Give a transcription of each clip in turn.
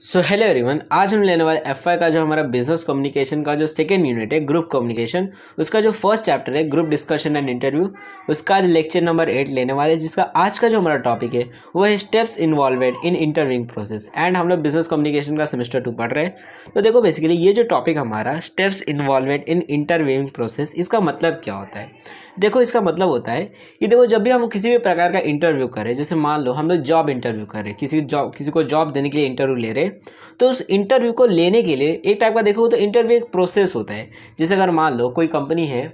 So hello everyone, आज हम लेने वाले एफआई का जो हमारा बिजनेस कम्युनिकेशन का जो सेकेंड यूनिट है ग्रुप कम्युनिकेशन, उसका जो फर्स्ट चैप्टर है ग्रुप डिस्कशन एंड इंटरव्यू, उसका आज लेक्चर नंबर 8 लेने वाले, जिसका आज का जो हमारा टॉपिक है वो है steps involved in interviewing process. And हम लोग बिजनेस कम्युनिकेशन का सेमेस्टर 2 पढ़ रहे हैं। तो देखो बेसिकली ये जो टॉपिक हमारा steps involved in interviewing process, इसका मतलब क्या होता है। देखो इसका मतलब होता है कि देखो जब भी हम किसी भी प्रकार का इंटरव्यू करें, जैसे मान लो हम लोग जॉब इंटरव्यू करें, किसी को जॉब देने के लिए इंटरव्यू ले रहे, तो उस इंटरव्यू को लेने के लिए एक टाइप का देखो तो इंटरव्यू एक प्रोसेस होता है। जैसे अगर मान लो कोई कंपनी है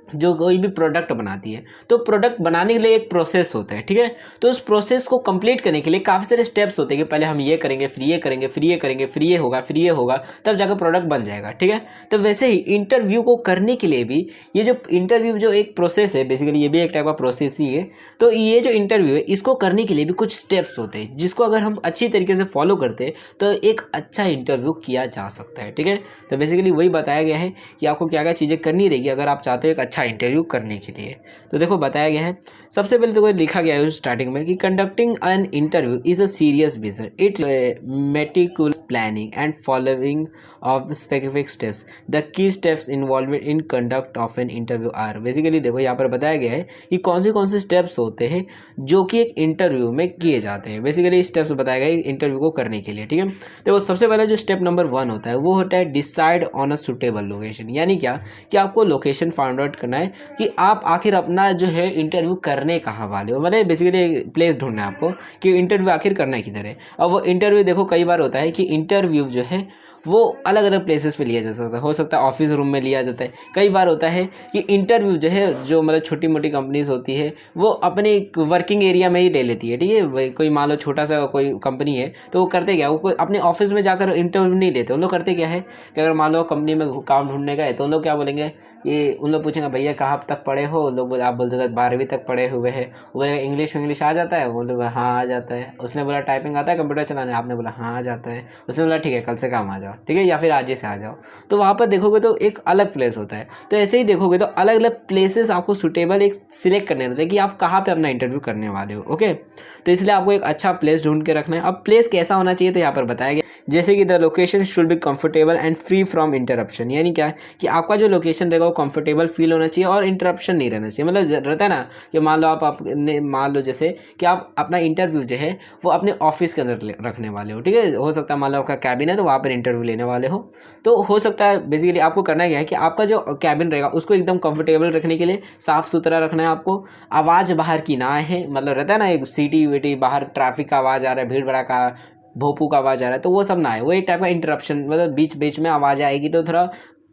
जो कोई भी प्रोडक्ट बनाती है, तो प्रोडक्ट बनाने के लिए एक प्रोसेस होता है, ठीक है। तो उस प्रोसेस को कंप्लीट करने के लिए काफ़ी सारे स्टेप्स होते हैं कि पहले हम ये करेंगे, फिर ये करेंगे, फिर ये करेंगे, फिर ये होगा, तब जाकर प्रोडक्ट बन जाएगा, ठीक है। तो वैसे ही इंटरव्यू को करने के लिए भी ये जो इंटरव्यू जो एक प्रोसेस है, बेसिकली ये भी एक टाइप का प्रोसेस ही है। तो ये जो इंटरव्यू है, इसको करने के लिए भी कुछ स्टेप्स होते हैं, जिसको अगर हम अच्छी तरीके से फॉलो करते हैं तो एक अच्छा इंटरव्यू किया जा सकता है, ठीक है। तो बेसिकली वही बताया गया है कि आपको क्या क्या चीज़ें करनी रहेगी अगर आप चाहते हो एक अच्छा इंटरव्यू करने के लिए। तो देखो बताया गया है, सबसे पहले तो लिखा गया है स्टार्टिंग में कि conducting an interview is a serious business, it meticulous planning and following of specific steps, the key steps involve in conduct of an interview are. Basically देखो यहाँ पर बताया गया है कि कौन से स्टेप्स होते हैं जो कि एक इंटरव्यू में किए जाते हैं। बेसिकली स्टेप्स बताया गया है इंटरव्यू को करने के लिए, ठीक है। तो सबसे पहले जो स्टेप नंबर 1 होता है वो होता है decide on a suitable location. यानी क्या कि आपको लोकेशन फाइंड आउट करना है कि आप आखिर अपना जो है इंटरव्यू करने कहाँ वाले हो, मतलब बेसिकली प्लेस ढूंढना है आपको कि इंटरव्यू आखिर करना किधर है। अब वो इंटरव्यू देखो कई बार होता है कि इंटरव्यू जो है वो अलग अलग प्लेसेस पे लिया जा सकता है, हो सकता है ऑफिस रूम में लिया जाता है। कई बार होता है कि इंटरव्यू जो है, जो मतलब छोटी मोटी कंपनीज होती है वो अपने वर्किंग एरिया में ही ले लेती है, ठीक है। कोई मान लो छोटा सा कोई कंपनी है तो वो करते क्या, वो कोई अपने ऑफिस में जाकर इंटरव्यू नहीं लेते। उन लोग करते क्या है कि अगर मान लो कंपनी में काम ढूंढने गए तो उन लोग क्या बोलेंगे कि उन लोग पूछेंगे भैया कहाँ तक पढ़े हो, लोग आप बोलते 12वीं तक पढ़े हुए हैं। वो बोलेगा इंग्लिश आ जाता है, वो लोग हाँ आ जाता है। उसने बोला टाइपिंग आता है, कंप्यूटर चलाने, आपने बोला हाँ आ जाता है। उसने बोला ठीक है कल से काम आ जाओ, ठीक है, या फिर आज ही से आ जाओ। तो वहाँ पर देखोगे तो एक अलग प्लेस होता है। तो ऐसे ही देखोगे तो अलग अलग प्लेसेस आपको सुटेबल एक सिलेक्ट करने रहते हैं कि आप कहाँ पे अपना इंटरव्यू करने वाले हो, ओके। तो इसलिए आपको एक अच्छा प्लेस ढूंढ के रखना है। अब प्लेस कैसा होना चाहिए तो यहाँ पर बताया गया, जैसे कि the location should be comfortable and free from interruption. यानी क्या है कि आपका जो लोकेशन रहेगा वो कंफर्टेबल फील होना चाहिए और इंटरप्शन नहीं रहना चाहिए। मतलब रहता है ना कि मान लो आपने मान लो जैसे कि आप अपना इंटरव्यू जो है वो अपने ऑफिस के अंदर रखने वाले हो, ठीक है। हो सकता है मान लो आपका कैबिन है तो वहाँ पर इंटरव्यू लेने वाले हो। तो हो सकता है बेसिकली आपको करना क्या है कि आपका जो कैबिन रहेगा उसको एकदम कंफर्टेबल रखने के लिए साफ सुथरा रखना है आपको। आवाज़ बाहर की ना है, मतलब रहता है ना एक सीटी वीटी बाहर ट्रैफिक का आवाज़ आ रहा है, भीड़ भड़का भोपू का आवाज़ आ रहा है, तो वो सब ना आए। वो एक टाइप का इंटरप्शन, मतलब बीच बीच में आवाज़ आएगी तो थोड़ा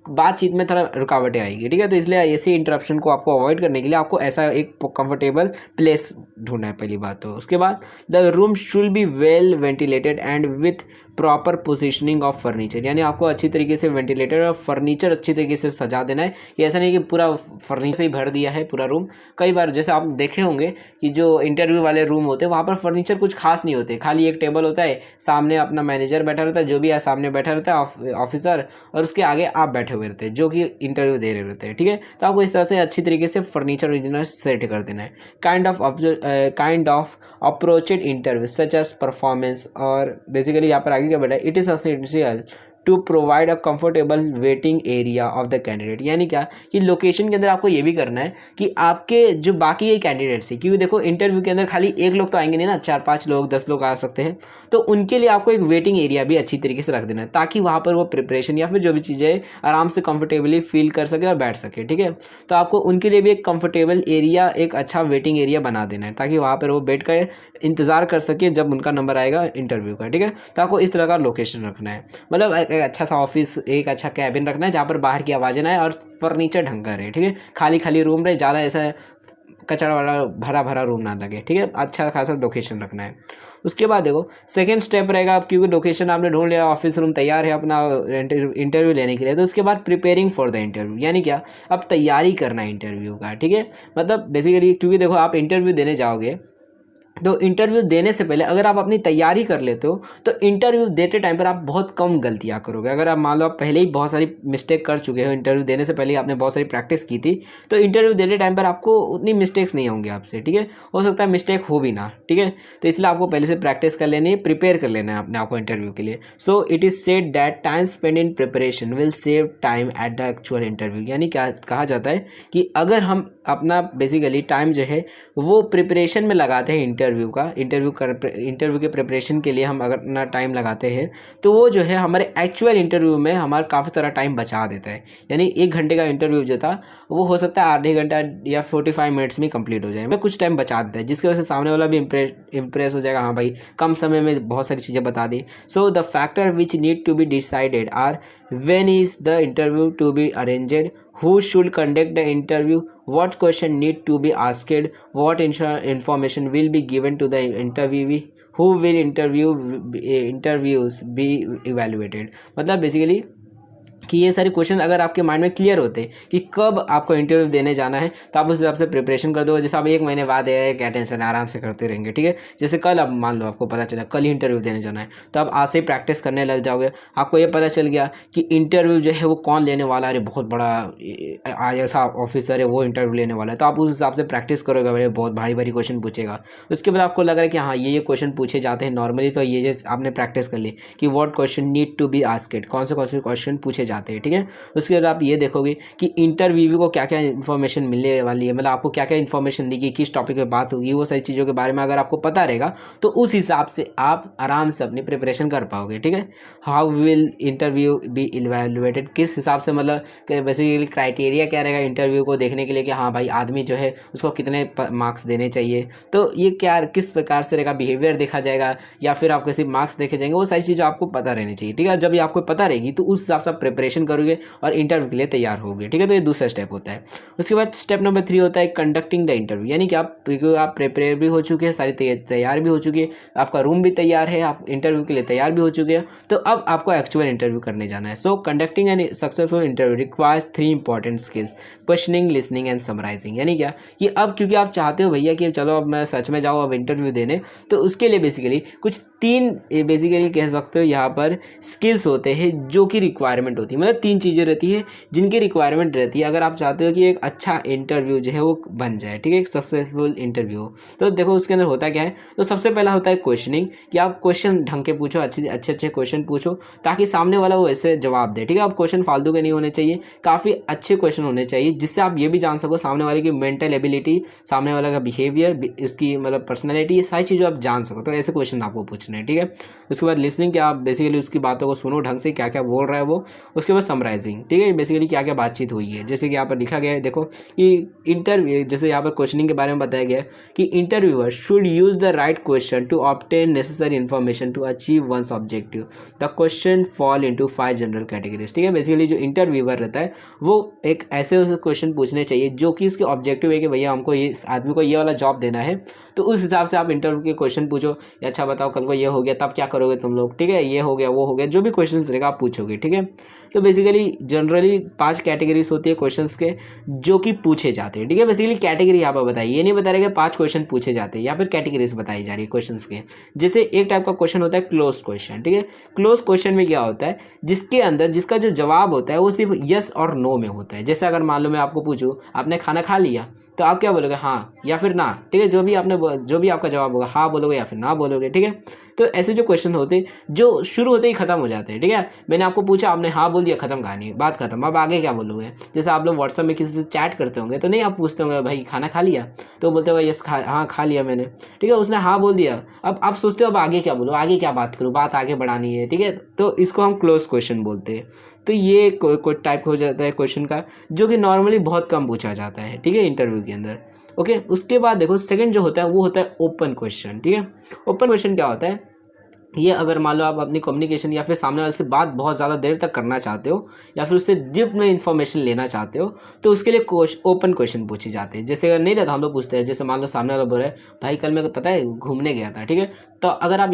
बातचीत में थोड़ा रुकावटें आएगी, ठीक है। तो इसलिए ऐसे इंटरप्शन को आपको अवॉइड करने के लिए आपको ऐसा एक कंफर्टेबल प्लेस ढूंढना है, पहली बात। तो उसके बाद the room should be well ventilated and with proper positioning of furniture. यानी आपको अच्छी तरीके से वेंटिलेटर और फर्नीचर अच्छी तरीके से सजा देना है। कि ऐसा नहीं कि पूरा फर्नीचर ही भर दिया है पूरा रूम। कई बार जैसे आप देखे होंगे कि जो इंटरव्यू वाले रूम होते हैं वहाँ पर फर्नीचर कुछ खास नहीं होते, खाली एक टेबल होता है, सामने अपना मैनेजर बैठा रहता है, जो भी है सामने बैठा रहता है ऑफिसर, और उसके आगे आप बैठे हुए रहते हैं जो कि इंटरव्यू दे रहे रहते हैं, ठीक है। तो आपको इस तरह से अच्छी तरीके से फर्नीचर ओरिजिनल सेट कर देना है। Kind of approached interview such as performance, और बेसिकली यहाँ पर आगे क्या बैठा है, it is essential to provide a comfortable waiting area of the candidate. यानी क्या कि लोकेशन के अंदर आपको ये भी करना है कि आपके जो बाकी ये कैंडिडेट्स हैं, क्योंकि देखो इंटरव्यू के अंदर खाली एक लोग तो आएंगे नहीं ना, 4-5 लोग 10 लोग आ सकते हैं। तो उनके लिए आपको एक वेटिंग एरिया भी अच्छी तरीके से रख देना है ताकि वहाँ पर वो प्रिपरेशन या फिर जो भी चीज़ें आराम से कंफर्टेबली फील कर सके और बैठ सके, ठीक है। तो आपको उनके लिए भी एक कंफर्टेबल एरिया, एक अच्छा वेटिंग एरिया बना देना है ताकि वहाँ पर वो बैठ कर इंतजार कर सके जब उनका नंबर आएगा इंटरव्यू का, ठीक है। तो आपको इस तरह का लोकेशन रखना है, मतलब एक अच्छा सा ऑफिस, एक अच्छा कैबिन रखना है जहाँ पर बाहर की आवाज़ें ना आए और फर्नीचर ढंग का रहे, ठीक है। खाली खाली रूम रहे, ज़्यादा ऐसा कचरा वाला भरा भरा रूम ना लगे, ठीक है। अच्छा खासा लोकेशन रखना है। उसके बाद देखो सेकंड स्टेप रहेगा, आप क्योंकि लोकेशन आपने ढूंढ लिया, ऑफिस रूम तैयार है अपना इंटरव्यू लेने के लिए, तो उसके बाद प्रिपेयरिंग फॉर द इंटरव्यू। यानी क्या, अब तैयारी करना है इंटरव्यू का, ठीक है। मतलब बेसिकली क्योंकि देखो आप इंटरव्यू देने जाओगे तो इंटरव्यू देने से पहले अगर आप अपनी तैयारी कर लेते हो तो इंटरव्यू देते टाइम पर आप बहुत कम गलतियां करोगे। अगर आप मान लो आप पहले ही बहुत सारी मिस्टेक कर चुके हो, इंटरव्यू देने से पहले ही आपने बहुत सारी प्रैक्टिस की थी, तो इंटरव्यू देते टाइम पर आपको उतनी मिस्टेक्स नहीं होंगी आपसे, ठीक है। हो सकता है मिस्टेक हो भी ना, ठीक है। तो इसलिए आपको पहले से प्रैक्टिस कर लेनी है, प्रिपेयर कर लेना है अपने आपको इंटरव्यू के लिए। So it is said that time spend in preparation will save time at the actual interview. यानी क्या कहा जाता है कि अगर हम अपना बेसिकली टाइम जो है वो प्रिपरेशन में लगाते हैं इंटरव्यू के प्रिपरेशन के लिए हम अगर अपना टाइम लगाते हैं तो वो जो है हमारे एक्चुअल इंटरव्यू में हमारा काफ़ी सारा टाइम बचा देता है। यानी 1 घंटे का इंटरव्यू जो था वो हो सकता है आधे घंटा या 45 मिनट्स में कंप्लीट हो जाए, मैं कुछ टाइम बचा देता है, जिसकी वजह से सामने वाला भी इम्प्रेस हो जाएगा, हाँ भाई कम समय में बहुत सारी चीज़ें बता दी। So the factor which need to be decided are when is the interview to be arranged, who should conduct the interview, what question need to be asked, what information will be given to the interviewee, who will interviews be evaluated। मतलब basically कि ये सारे question अगर आपके mind में clear होते कि कब आपको इंटरव्यू देने जाना है तो आप उस हिसाब से प्रिपरेशन कर दो। जैसे आप 1 महीने बाद है क्या टेंशन है, आराम से करते रहेंगे, ठीक है। जैसे कल अब मान लो आपको पता चला कल ही इंटरव्यू देने जाना है तो आप आज से ही प्रैक्टिस करने लग जाओगे। आपको ये पता चल गया कि इंटरव्यू जो है वो कौन लेने वाला है, बहुत बड़ा IAS ऑफिसर है वो इंटरव्यू लेने वाला है, तो आप उस हिसाब से प्रैक्टिस करोगे, भाई बहुत भारी भारी क्वेश्चन पूछेगा। उसके बाद आपको लग रहा है कि हाँ ये क्वेश्चन पूछे जाते हैं नॉर्मली, तो ये जैसे आपने प्रैक्टिस कर ली कि what question need to be asked, कौन से क्वेश्चन पूछे जाते हैं, ठीक है। उसके बाद आप ये देखोगे कि इंटरव्यू को क्या क्या इन्फॉर्मेशन मिलने वाली है, मतलब आपको क्या क्या इन्फॉर्मेशन देगी, किस टॉपिक पे बात होगी, वो सारी चीज़ों के बारे में अगर आपको पता रहेगा तो उस हिसाब से आप आराम से अपनी प्रिपरेशन कर पाओगे, ठीक है। How will interview be evaluated, किस हिसाब से, मतलब बेसिकली क्राइटेरिया क्या रहेगा इंटरव्यू को देखने के लिए कि हाँ भाई आदमी जो है उसको कितने मार्क्स देने चाहिए, तो ये क्या किस प्रकार से रहेगा, बिहेवियर देखा जाएगा या फिर आपके सिर्फ मार्क्स देखे जाएंगे, वो सारी चीज़ें आपको पता रहनी चाहिए, ठीक है। जब ये आपको पता रहेगी तो उस हिसाब से आप प्रिपरेशन करोगे और इंटरव्यू के लिए तैयार होगे, ठीक है। तो ये दूसरा स्टेप होता है। उसके बाद स्टेप नंबर 3 होता है कंडक्टिंग द इंटरव्यू, यानी कि आप प्रिपेयर भी हो चुके हैं, सारी तैयार भी हो चुकी है, आपका रूम भी तैयार है, आप इंटरव्यू के लिए तैयार भी हो चुके हैं, तो अब आपको एक्चुअल इंटरव्यू करने जाना है। So conducting an successful interview requires 3 important skills, questioning, listening and summarising. यानी क्या कि अब क्योंकि आप चाहते हो भैया कि चलो अब मैं सच में जाऊँ अब इंटरव्यू देने, तो उसके लिए बेसिकली कुछ 3 बेसिकली कह सकते हो यहाँ पर स्किल्स होते हैं जो कि रिक्वायरमेंट होती है, मतलब 3 चीज़ें रहती है जिनकी रिक्वायरमेंट रहती है अगर आप चाहते हो कि एक अच्छा इंटरव्यू जो है वो बन जाए, ठीक है, एक सक्सेसफुल इंटरव्यू हो। तो देखो उसके अंदर होता क्या है, तो सबसे पहला होता है क्वेश्चनिंग, कि आप क्वेश्चन ढंग के पूछो, अच्छे क्वेश्चन पूछो ताकि सामने वाला वो ऐसे जवाब दे, ठीक है। आप क्वेश्चन फालतू के नहीं होने चाहिए, काफ़ी अच्छे क्वेश्चन होने चाहिए जिससे आप ये भी जान सको सामने वाले की मेंटल एबिलिटी, सामने वाले का बिहेवियर, इसकी मतलब पर्सनैलिटी, ये सारी चीज़ें आप जान सको, तो ऐसे क्वेश्चन आपको पूछने हैं, ठीक है। उसके बाद लिसनिंग, कि आप बेसिकली उसकी बातों को सुनो ढंग से, क्या क्या बोल रहा है वो। उसके बाद समराइजिंग, ठीक है, बेसिकली क्या क्या बातचीत हुई है, जैसे कि यहाँ पर लिखा गया है देखो कि इंटरव्यू, जैसे यहाँ पर क्वेश्चनिंग के बारे में बताया गया है कि interviewer should use the right question to obtain necessary information to achieve one's objective. The question fall into 5 general categories, ठीक है। बेसिकली जो इंटरव्यूअर रहता है वो एक ऐसे क्वेश्चन पूछने चाहिए जो कि इसके ऑब्जेक्टिव है कि भैया हमको ये आदमी को ये वाला जॉब देना है, तो उस हिसाब से आप इंटरव्यू के क्वेश्चन पूछो। अच्छा बताओ कल को ये हो गया तब क्या करोगे तुम लोग, ठीक है, ये हो गया वो हो गया, जो भी क्वेश्चन रहेगा आप पूछोगे, ठीक है। तो बेसिकली जनरली 5 कैटेगरीज होती है क्वेश्चंस के जो कि पूछे जाते हैं, ठीक है। बेसिकली कैटेगरी यहाँ पर बताइए, ये नहीं बता रहे कि 5 क्वेश्चन पूछे जाते हैं, यहाँ पर कैटेगरीज बताई जा रही है क्वेश्चंस के। जैसे एक टाइप का क्वेश्चन होता है क्लोज क्वेश्चन, ठीक है। क्लोज क्वेश्चन में क्या होता है, जिसके अंदर जिसका जो जवाब होता है वो सिर्फ यस और नो में होता है। जैसे अगर मान लो मैं आपको पूछूं आपने खाना खा लिया, तो आप क्या बोलोगे, हाँ या फिर ना, ठीक है। जो भी आपका जवाब होगा हाँ बोलोगे या फिर ना बोलोगे, ठीक है। तो ऐसे जो क्वेश्चन होते हैं जो शुरू होते ही खत्म हो जाते हैं, ठीक है। मैंने आपको पूछा आपने हाँ बोल दिया, खत्म कहानी, बात खत्म, अब आगे क्या बोलोगे। जैसे आप लोग व्हाट्सएप में किसी से चैट करते होंगे तो नहीं आप पूछते होंगे भाई खाना खा लिया, तो बोलते हो यस हाँ खा लिया मैंने, ठीक है, उसने हाँ बोल दिया। अब आप सोचते हो अब आगे क्या बोलो, आगे क्या बात करूँ, बात आगे बढ़ानी है, ठीक है। तो इसको हम क्लोज क्वेश्चन बोलते हैं। तो ये कोई टाइप हो जाता है क्वेश्चन का जो कि नॉर्मली बहुत कम पूछा जाता है, ठीक है, इंटरव्यू के अंदर। ओके, उसके बाद देखो सेकंड जो होता है वो होता है ओपन क्वेश्चन, ठीक है। ओपन क्वेश्चन क्या होता है, ये अगर मान लो आप अपनी कम्युनिकेशन या फिर सामने वाले से बात बहुत ज़्यादा देर तक करना चाहते हो या फिर उससे डीप में इन्फॉर्मेशन लेना चाहते हो, तो उसके लिए ओपन क्वेश्चन पूछे जाते हैं। जैसे अगर नहीं रहता हम लोग पूछते हैं, जैसे मान लो सामने वाला बोल रहा है भाई कल मेरे को पता है घूमने गया था, ठीक है। तो अगर आप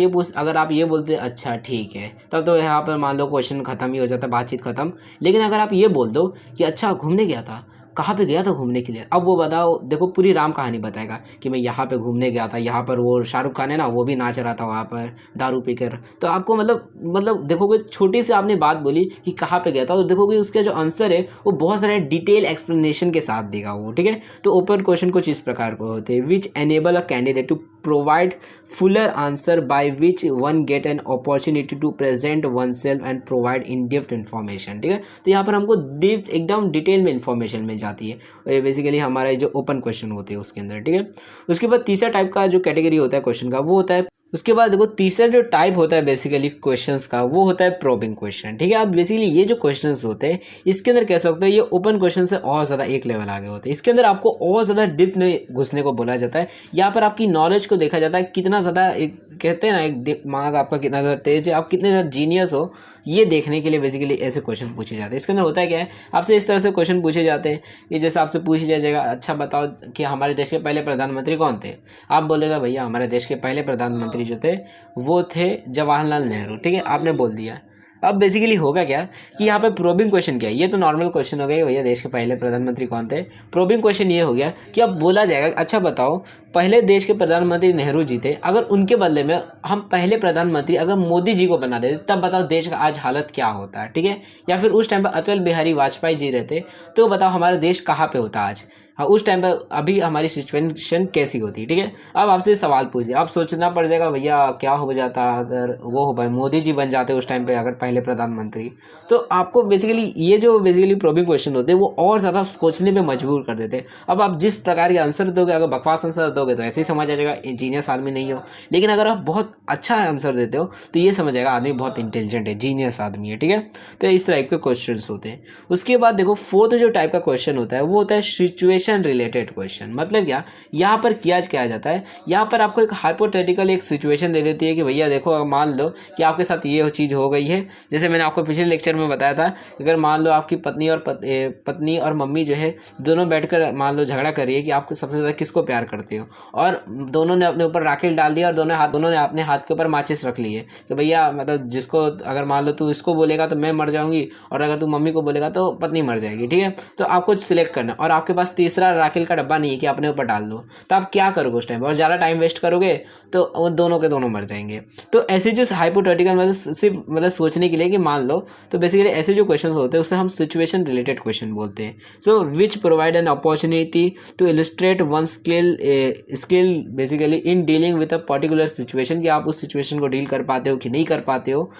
ये बोलते अच्छा ठीक है, तब तो यहाँ पर मान लो क्वेश्चन खत्म ही हो जाता है, बातचीत खत्म। लेकिन अगर आप ये बोल दो कि अच्छा घूमने गया था, कहाँ पे गया था घूमने के लिए, अब वो बताओ, देखो पूरी राम कहानी बताएगा कि मैं यहाँ पे घूमने गया था, यहाँ पर वो शाहरुख खान है ना वो भी नाच रहा था वहाँ पर दारू पीकर। तो आपको मतलब देखोगे छोटी सी आपने बात बोली कि कहाँ पे गया था, तो देखोगे उसका जो आंसर है वो बहुत सारे डिटेल एक्सप्लेनेशन के साथ देगा वो, ठीक है। तो ओपन क्वेश्चन कुछ इस प्रकार को होते हैं, which enable a candidate to provide fuller answer by which one get an opportunity to present oneself and provide in depth information, ठीक है। तो यहाँ पर हमको डीप एकदम डिटेल में इंफॉर्मेशन मिल जाती है बेसिकली हमारे जो ओपन क्वेश्चन होते हैं उसके अंदर, ठीक है। उसके बाद तीसरा टाइप का जो कैटेगरी होता है क्वेश्चन का वो होता है, उसके बाद देखो तीसरा जो टाइप होता है बेसिकली क्वेश्चंस का वो होता है प्रोबिंग क्वेश्चन, ठीक है। अब बेसिकली ये जो क्वेश्चंस होते हैं इसके अंदर कह सकते हो ये ओपन क्वेश्चन से और ज़्यादा एक लेवल आगे होते हैं, इसके अंदर आपको और ज़्यादा डिप में घुसने को बोला जाता है। यहाँ पर आपकी नॉलेज को देखा जाता है कितना ज़्यादा, एक कहते हैं ना एक दिमाग आपका कितना ज़्यादा तेज है, आप कितने ज़्यादा जीनियस हो, ये देखने के लिए बेसिकली ऐसे क्वेश्चन पूछे जाते हैं। इसके अंदर होता है क्या है, आपसे इस तरह से क्वेश्चन पूछे जाते हैं कि जैसे आपसे पूछ लिया जाएगा, अच्छा बताओ कि हमारे देश के पहले प्रधानमंत्री कौन थे, आप बोलेगा भैया हमारे देश के पहले प्रधानमंत्री जो थे वो थे जवाहरलाल नेहरू, ठीक है, आपने बोल दिया। अब बेसिकली होगा क्या कि यहाँ पे प्रोबिंग क्वेश्चन क्या है, ये तो नॉर्मल क्वेश्चन हो गया भैया देश के पहले प्रधानमंत्री कौन थे। प्रोबिंग क्वेश्चन ये हो गया कि अब बोला जाएगा अच्छा बताओ पहले देश के प्रधानमंत्री नेहरू जी थे, अगर उनके बदले में हम पहले प्रधानमंत्री अगर मोदी जी को बना देते तब बताओ देश का आज हालत क्या होता है, ठीक है। या फिर उस टाइम पर अटल बिहारी वाजपेयी जी रहते तो बताओ हमारा देश कहाँ पे होता आज, हाँ उस टाइम पर अभी हमारी सिचुएशन कैसी होती, ठीक है। अब आपसे सवाल पूछिए, अब सोचना पड़ जाएगा भैया क्या हो जाता अगर वो हो भाई मोदी जी बन जाते उस टाइम पे अगर पहले प्रधानमंत्री। तो आपको बेसिकली ये जो बेसिकली प्रोबिंग क्वेश्चन होते हैं वो और ज़्यादा सोचने पे मजबूर कर देते हैं। अब आप जिस प्रकार के आंसर दोगे, अगर बकवास आंसर दोगे तो ऐसे ही समझ आ जाएगा जीनियस आदमी नहीं हो, लेकिन अगर आप बहुत अच्छा आंसर देते हो तो ये समझ आएगा आदमी बहुत इंटेलिजेंट है, जीनियस आदमी है, ठीक है। तो इस टाइप के क्वेश्चन होते हैं। उसके बाद देखो फोर्थ जो टाइप का क्वेश्चन होता है वो होता है सिचुएशन रिलेटेड क्वेश्चन। मतलब क्या, यहाँ पर क्या जाता है, यहाँ पर आपको एक हाइपोथेटिकल एक सिचुएशन दे देती है कि भैया देखो मान लो कि आपके साथ ये चीज़ हो गई है, जैसे मैंने आपको पिछले लेक्चर में बताया था, अगर मान लो आपकी पत्नी और मम्मी जो है दोनों बैठकर मान लो झगड़ा कर रही है कि आप सबसे ज़्यादा किसको प्यार करते हो, और दोनों ने अपने ऊपर राखेल डाल दिया और दोनों ने अपने हाथ के ऊपर माचिस रख ली है कि भैया मतलब जिसको अगर मान लो तू इसको बोलेगा तो मैं मर जाऊंगी और अगर तू मम्मी को बोलेगा तो पत्नी मर जाएगी, ठीक है। तो आपको सिलेक्ट करना और आपके पास तीसरा राखेल का डब्बा नहीं है कि अपने ऊपर डाल दो, तो आप क्या करोगे उस टाइम पर, और ज़्यादा टाइम वेस्ट करोगे तो वो दोनों के दोनों मर जाएंगे। तो ऐसे जो हाइपोथेटिकल मतलब सिर्फ मतलब सोचने के लिए कि मान लो, तो बेसिकली ऐसे जो क्वेश्चन होते हैं उसे हम सिचुएशन रिलेटेड क्वेश्चन बोलते हैं। So which provide an opportunity to illustrate one skill basically in dealing with a particular situation, कि आप उस सिचुएशन को डील कर पाते हो कि नहीं कर पाते हो,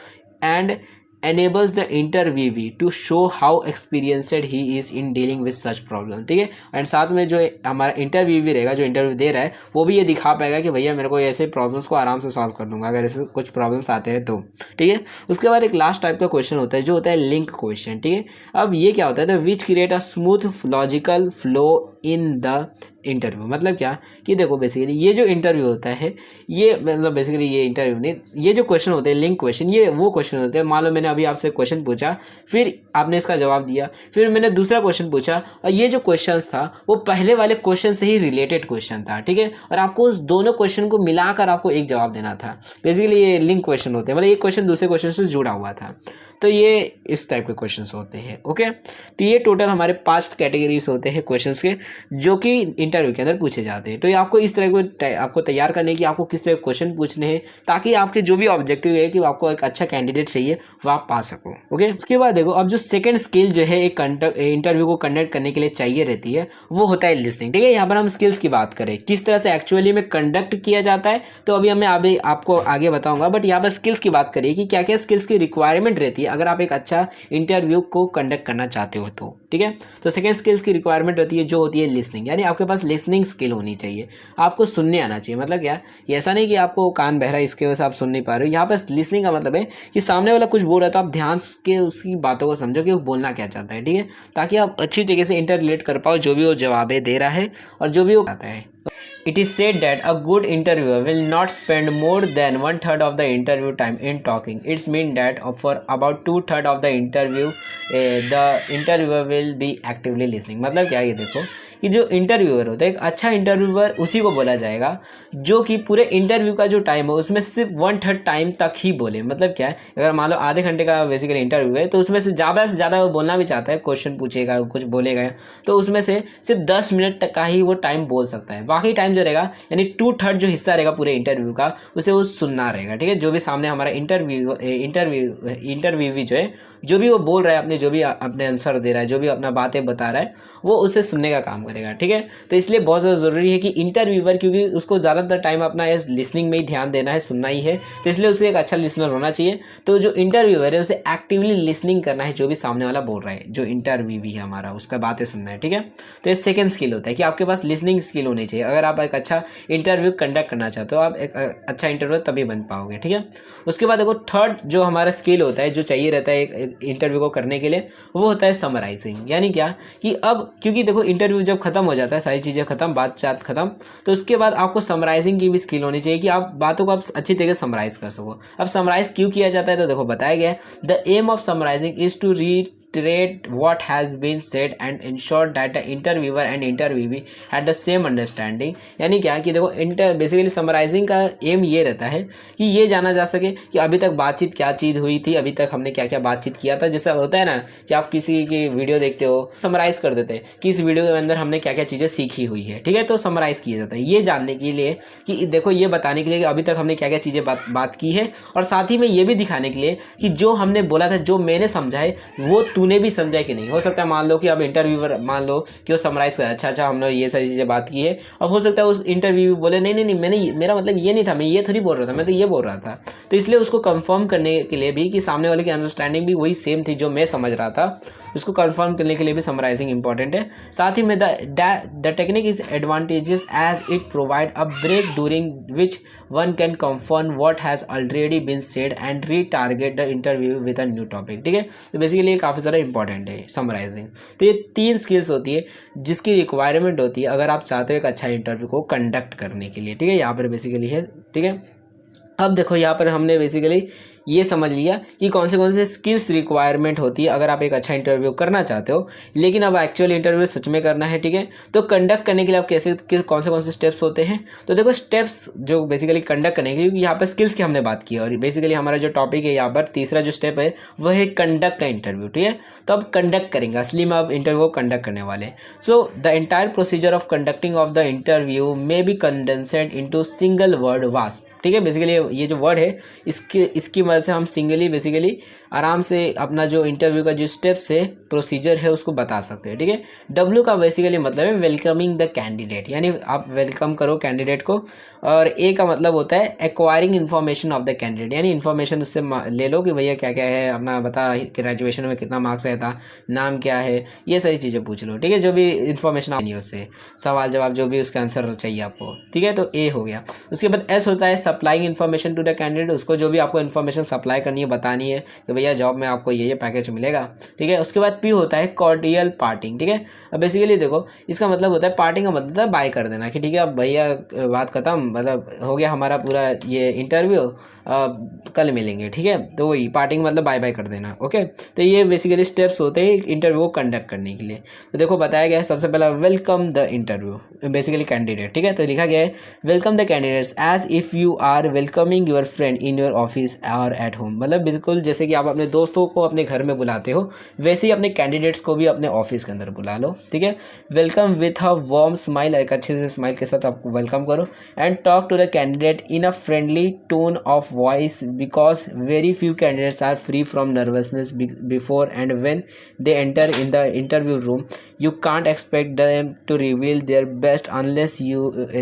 and enables the interviewee to show how experienced he is in dealing with such problem, ठीक है। एंड साथ में जो हमारा इंटरव्यूवी रहेगा जो इंटरव्यू दे रहा है वो भी ये दिखा पाएगा कि भैया मेरे को ऐसे प्रॉब्लम्स को आराम से सॉल्व कर दूंगा अगर ऐसे कुछ प्रॉब्लम्स आते हैं तो, ठीक है। उसके बाद एक लास्ट टाइप का क्वेश्चन होता है जो होता है लिंक क्वेश्चन, ठीक है। अब ये क्या होता है, तो which create a smooth logical flow in the interview. मतलब क्या कि देखो बेसिकली ये जो इंटरव्यू होता है ये मतलब बेसिकली ये इंटरव्यू नहीं, ये जो क्वेश्चन होते हैं लिंक क्वेश्चन, ये वो क्वेश्चन होते हैं, मान लो मैंने अभी आपसे क्वेश्चन पूछा फिर आपने इसका जवाब दिया, फिर मैंने दूसरा क्वेश्चन पूछा और ये जो क्वेश्चन था वो पहले वाले क्वेश्चन से ही रिलेटेड क्वेश्चन था, ठीक है, और आपको उस दोनों क्वेश्चन को मिलाकर आपको एक जवाब देना था। बेसिकली ये लिंक क्वेश्चन होते हैं, मतलब एक क्वेश्चन दूसरे क्वेश्चन से जुड़ा हुआ था। तो ये इस टाइप के क्वेश्चंस होते हैं, ओके। तो ये टोटल हमारे 5 कैटेगरीज होते हैं क्वेश्चंस के जो कि इंटरव्यू के अंदर पूछे जाते हैं। तो ये आपको इस तरह को आपको तैयार करने की आपको किस तरह के क्वेश्चन पूछने हैं ताकि आपके जो भी ऑब्जेक्टिव है कि आपको एक अच्छा कैंडिडेट चाहिए वो आप पा सको, ओके। उसके बाद देखो अब जो सेकंड स्किल जो है एक इंटरव्यू को कंडक्ट करने के लिए चाहिए रहती है वो होता है लिसनिंग, ठीक है। यहाँ पर हम स्किल्स की बात करें किस तरह से एक्चुअली में कंडक्ट किया जाता है तो अभी मैं अभी आपको आगे बताऊंगा, बट यहाँ पर स्किल्स की बात करें कि क्या क्या स्किल्स की रिक्वायरमेंट रहती है अगर आप एक अच्छा इंटरव्यू को कंडक्ट करना चाहते हो तो, ठीक है। तो सेकंड स्किल्स की रिक्वायरमेंट रहती है जो होती है लिसनिंग, यानी आपके पास लिसनिंग स्किल होनी चाहिए, आपको सुनने आना चाहिए। मतलब क्या, ये ऐसा नहीं कि आपको कान बहरा है इसके वजह से आप सुन नहीं पा रहे हो। यहाँ पर लिसनिंग का मतलब है कि सामने वाला कुछ बोल रहा है तो आप ध्यान के उसकी बातों को समझो कि वो बोलना क्या चाहता है, ठीक है, ताकि आप अच्छी तरीके से इंटर रिलेट कर पाओ जो भी वो जवाबें दे रहा है और जो भी वो कहता है। It is said that a good interviewer will not spend more than 1/3 of the interview time in talking. It's mean that for about 2/3 of the interview, the interviewer will be actively listening. मतलब क्या, ये देखो कि जो interviewer होता है, एक अच्छा इंटरव्यूअर उसी को बोला जाएगा जो कि पूरे इंटरव्यू का जो टाइम हो उसमें सिर्फ 1/3 टाइम तक ही बोले। मतलब क्या है, अगर मान लो आधे घंटे का बेसिकली इंटरव्यू है तो उसमें से ज़्यादा वो बोलना भी चाहता है, क्वेश्चन पूछेगा, कुछ बोलेगा, तो उसमें से सिर्फ 10 मिनट तक का ही वो टाइम बोल सकता है। बाकी टाइम जो रहेगा यानी 2/3 जो हिस्सा रहेगा पूरे इंटरव्यू का, उसे वो सुनना रहेगा। ठीक है, जो भी सामने हमारा इंटरव्यूवी जो है, जो भी वो बोल रहा है, अपने जो भी अपने आंसर दे रहा है, जो भी अपना बातें बता रहा है, वो उसे सुनने का काम करेगा। ठीक है, तो इसलिए बहुत ज़्यादा ज़रूरी है कि इंटरव्यूअर, क्योंकि उसको ज़्यादातर टाइम अपना इस लिसनिंग में ही ध्यान देना है, सुनना ही है, तो इसलिए उसे एक अच्छा लिसनर होना चाहिए। तो जो इंटरव्यूअर है उसे एक्टिवली लिसनिंग करना है जो भी सामने वाला बोल रहा है, जो इंटरव्यूवी है हमारा, उसका बातें सुनना है। ठीक है, तो ये सेकंड स्किल होता है कि आपके पास लिसनिंग स्किल होनी चाहिए। अगर आप एक अच्छा इंटरव्यू कंडक्ट करना चाहते हो, आप एक अच्छा इंटरव्यू तभी बन पाओगे। ठीक है, उसके बाद देखो थर्ड जो हमारा स्किल होता है, जो चाहिए रहता है एक इंटरव्यू को करने के लिए, वो होता है समराइजिंग। यानी क्या कि अब क्योंकि देखो इंटरव्यू जब खत्म हो जाता है, सारी चीज़ें खत्म, बातचीत खत्म, तो उसके बाद आपको समराइजिंग की भी स्किल होनी चाहिए कि आप बातों को आप अच्छी तरीके से समराइज कर सको। अब समराइज क्यों किया जाता है, तो देखो बताया गया है, the aim of summarising is to reiterate what has been said and ensure that the interviewer and interviewee had the same understanding। यानी क्या कि देखो बेसिकली समराइजिंग का एम ये रहता है कि ये जाना जा सके कि अभी तक बातचीत क्या चीज़ हुई थी, अभी तक हमने क्या क्या बातचीत किया था। जैसा होता है ना कि आप किसी की वीडियो देखते हो, समराइज कर देते हैं कि इस वीडियो के अंदर हमने क्या क्या चीज़ें सीखी हुई है। ठीक है, तो समराइज किया जाता है ये जानने के लिए कि देखो, ये बताने के लिए कि अभी तक हमने क्या क्या चीज़ें बात की है, और साथ ही में ये भी दिखाने के लिए कि जो हमने बोला था, जो मैंने समझा है, वो तूने भी समझा कि नहीं। हो सकता है मान लो कि अब इंटरव्यूअर मान लो कि वो समराइज कर, अच्छा हमने ये सारी चीज़ें बात की है। अब हो सकता है उस इंटरव्यू बोले नहीं मेरा मतलब ये नहीं था, मैं ये थोड़ी बोल रहा था, मैं तो ये बोल रहा था। तो इसलिए उसको कंफर्म करने के लिए भी कि सामने वाले की अंडरस्टैंडिंग भी वही सेम थी जो मैं समझ रहा था, उसको कंफर्म करने के लिए भी समराइजिंग इंपॉर्टेंट है। साथ ही में the technique is advantages as it provide a break during which one can confirm what has already been said and retarget the interview with a new topic. ठीक है, तो बेसिकली ये काफ़ी ज़्यादा इंपॉर्टेंट है समराइजिंग। तो ये 3 स्किल्स होती है जिसकी रिक्वायरमेंट होती है अगर आप चाहते हो एक अच्छा इंटरव्यू को कंडक्ट करने के लिए। ठीक है, यहाँ पर बेसिकली है। ठीक है, अब देखो यहाँ पर हमने बेसिकली ये समझ लिया कि कौन से स्किल्स रिक्वायरमेंट होती है अगर आप एक अच्छा इंटरव्यू करना चाहते हो। लेकिन अब एक्चुअल इंटरव्यू सच में करना है, ठीक है, तो कंडक्ट करने के लिए आप कौन से स्टेप्स होते हैं। तो देखो स्टेप्स जो बेसिकली कंडक्ट करने के लिए, यहाँ पर स्किल्स की हमने बात की और बेसिकली हमारा जो टॉपिक है यहाँ पर तीसरा जो स्टेप है वह है कंडक्ट इंटरव्यू। ठीक है, तो अब कंडक्ट करेंगे, असली में अब इंटरव्यू को कंडक्ट करने वाले। So the entire procedure of conducting of the interview may be condensed into single word वास्प। ठीक है, बेसिकली ये जो वर्ड है इसकी मदद से हम सिंगली बेसिकली आराम से अपना जो इंटरव्यू का जो स्टेप्स है, प्रोसीजर है, उसको बता सकते हैं। ठीक है, डब्ल्यू का बेसिकली मतलब है वेलकमिंग द कैंडिडेट, यानी आप वेलकम करो कैंडिडेट को। और ए का मतलब होता है acquiring information of the candidate, यानी इन्फॉर्मेशन उससे ले लो कि भैया क्या क्या है, अपना बता ग्रेजुएशन में कितना मार्क्स आया था, नाम क्या है, ये सारी चीज़ें पूछ लो। ठीक है, जो भी इन्फॉर्मेशन आनी है उससे, सवाल जवाब जो भी उसका आंसर चाहिए आपको। ठीक है, तो ए हो गया। उसके बाद एस होता है supplying information to the candidate, उसको जो भी आपको इन्फॉर्मेशन सप्लाई करनी है, बतानी है कि भैया जॉब में आपको ये पैकेज मिलेगा। ठीक है, उसके बाद पी होता है कॉर्डियल पार्टिंग। ठीक है, अब बेसिकली देखो इसका मतलब होता है पार्टिंग का मतलब होता है बाय कर देना कि ठीक है अब भैया बात खत्म, मतलब हो गया हमारा पूरा ये इंटरव्यू, कल मिलेंगे। ठीक है, तो वही पार्टिंग मतलब बाय बाय कर देना। ओके, तो ये बेसिकली स्टेप्स होते हैं इंटरव्यू को कंडक्ट करने के लिए। तो देखो बताया गया है सबसे पहला welcome the interview basically candidate. ठीक है, तो लिखा गया है welcome the candidates as if you are welcoming your friend in your office और एट होम। मतलब बिल्कुल जैसे कि आप अपने दोस्तों को अपने घर में बुलाते हो, वैसे ही अपने कैंडिडेट्स को भी अपने ऑफिस के अंदर बुला लो। ठीक है, welcome with a warm smile, एक अच्छे से स्माइल के साथ आपको वेलकम करो। And talk to the candidate in a friendly tone of voice because very few candidates are free from nervousness before and when they enter in the interview room you can't expect them to reveal their best unless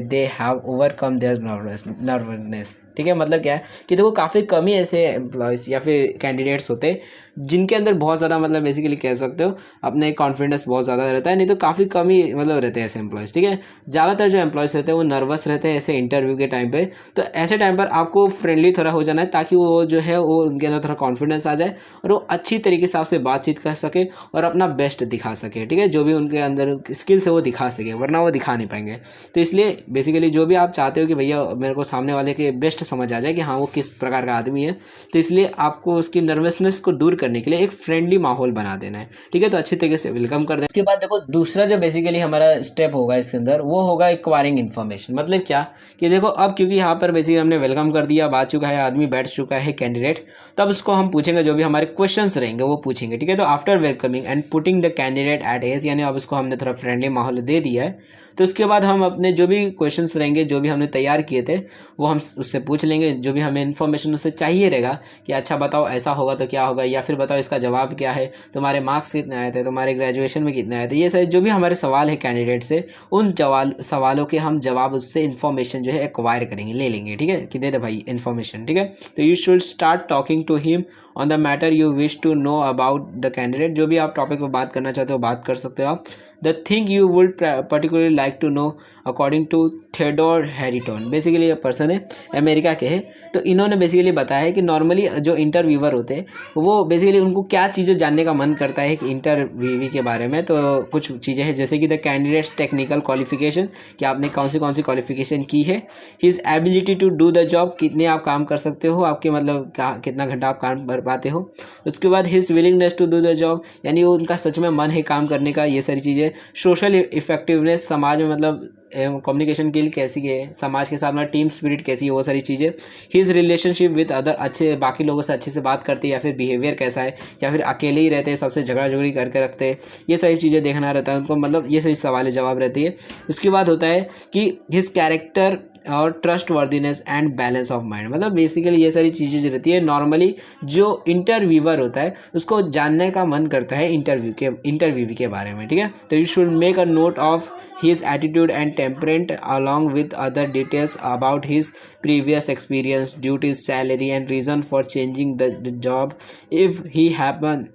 they have overcome their nervousness। ठीक है, मतलब क्या है कि देखो काफ़ी कम ही ऐसे employees या फिर कैंडिडेट्स होते हैं जिनके अंदर बहुत ज़्यादा मतलब बेसिकली कह सकते हो अपने कॉन्फिडेंस बहुत ज़्यादा रहता है, नहीं तो काफ़ी कम ही मतलब रहते हैं ऐसे एम्प्लॉयज़। ठीक है, ज़्यादातर जो एम्प्लॉयज़ रहते हैं वो नर्वस रहते हैं ऐसे इंटरव्यू के टाइम पे। तो ऐसे टाइम पर आपको फ्रेंडली थोड़ा हो जाना है ताकि वो जो है वो उनके अंदर थोड़ा कॉन्फिडेंस आ जाए और वो अच्छी तरीके से आपसे बातचीत कर सके और अपना बेस्ट दिखा सके। ठीक है, जो भी उनके अंदर स्किल्स है वो दिखा सके, वरना वो दिखा नहीं पाएंगे। तो इसलिए बेसिकली जो भी आप चाहते हो कि भैया मेरे को सामने वाले के बेस्ट समझ आ जाए कि हाँ वो किस प्रकार का आदमी है। तो इसलिए आपको उसकी नर्वसनेस को दूर करने के लिए एक फ्रेंडली माहौल बना देना है, ठीक है। तो अच्छी तरीके से वेलकम कर देना। उसके बाद देखो दूसरा जो बेसिकली हमारा स्टेप होगा इसके अंदर वो होगा एक्वायरिंग इन्फॉर्मेशन। मतलब क्या कि देखो अब क्योंकि यहाँ पर बेसिकली हमने वेलकम कर दिया, आ चुका है आदमी, बैठ चुका है कैंडिडेट, तब उसको हम पूछेंगे, जो भी हमारे क्वेश्चंस रहेंगे वो पूछेंगे, ठीक है। तो after welcoming and putting the candidate at ease, यानी अब उसको हमने थोड़ा फ्रेंडली माहौल दे दिया है, तो उसके बाद हम अपने जो भी क्वेश्चंस रहेंगे, जो भी हमने तैयार किए थे, वो हम उससे पूछ लेंगे। जो भी हमें इन्फॉर्मेशन उससे चाहिए रहेगा कि अच्छा बताओ ऐसा होगा तो क्या होगा, या फिर बताओ इसका जवाब क्या है, तुम्हारे मार्क्स कितने आए थे, तुम्हारे ग्रेजुएशन में कितने आए थे, ये सारे जो भी हमारे सवाल है कैंडिडेट से, उन सवालों के हम जवाब उससे इन्फॉर्मेशन जो है एक्वायर करेंगे, ले लेंगे, ठीक है, कि दे दे भाई इन्फॉर्मेशन, ठीक है। तो you should start talking to him on the matter you wish to know about the candidate. जो भी आप टॉपिक पर बात करना चाहते हो बात कर सकते हो आप। The thing you would particularly like to know according to Theodore Harrington, basically ये पर्सन है, अमेरिका के हैं। तो इन्होंने बेसिकली बताया है कि नॉर्मली जो इंटरव्यूअर होते हैं वो बेसिकली उनको क्या चीज़ें जानने का मन करता है कि इंटरव्यूवी के बारे में। तो कुछ चीज़ें हैं जैसे कि द कैंडिडेट्स टेक्निकल क्वालिफिकेशन, कि आपने कौन सी क्वालिफिकेशन की है, his ability to do the job, कितने आप काम कर सकते हो, आपके मतलब कितना घंटा आप काम कर पाते हो। उसके बाद his willingness to do the job, यानी उनका सच में मन है काम करने का, ये सारी चीज़ें। सोशल इफेक्टिवनेस, समाज में मतलब कम्युनिकेशन स्किल कैसी है, समाज के साथ में टीम स्पिरिट कैसी है, वो सारी चीज़ें। हिज रिलेशनशिप विद अदर, अच्छे बाकी लोगों से अच्छे से बात करते हैं या फिर बिहेवियर कैसा है, या फिर अकेले ही रहते हैं, सबसे झगड़ा झगड़ी करके रखते हैं, ये सारी चीज़ें देखना रहता है उनको, मतलब ये सही सवाल जवाब रहती है। उसके बाद होता है कि हिज कैरेक्टर और trust worthiness and balance of mind, मतलब बेसिकली ये सारी चीज़ें जो रहती है नॉर्मली जो इंटरव्यूअर होता है उसको जानने का मन करता है इंटरव्यू के बारे में, ठीक है। तो you should make a note of his attitude and टेम्परेंट along with other details about his previous experience, duties, salary and reason for changing the job. If he happen